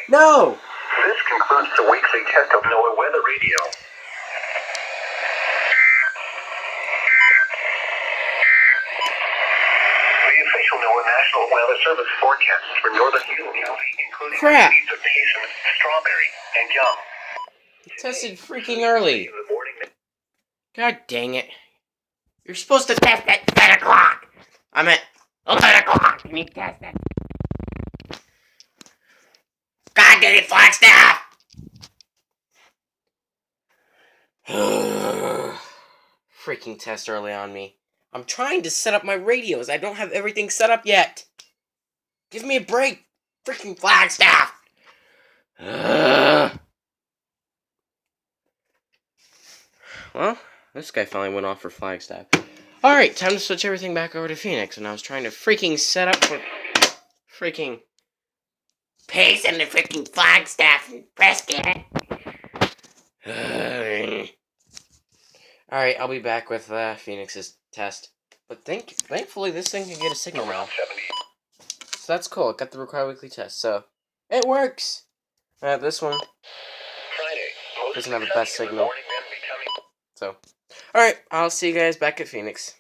No! This concludes the weekly test of NOAA Weather Radio. The official NOAA National Weather Service forecast for northern Utah County, including Crap. seeds of payson, strawberry, and yum. Tested freaking early. God dang it. You're supposed to test at 10 o'clock. I'm at 11 o'clock and you test it. God dang it, Flagstaff! Freaking test early on me. I'm trying to set up my radios. I don't have everything set up yet. Give me a break. Freaking Flagstaff! Well, this guy finally went off for Flagstaff. Alright, time to switch everything back over to Phoenix. And I was trying to freaking set up for freaking Pace and the freaking Flagstaff and Prescott. Alright, I'll be back with Phoenix's test. But thankfully this thing can get a signal now. So that's cool. It got the required weekly test. So, it works! This one doesn't have the best signal. So, alright, I'll see you guys back at Phoenix.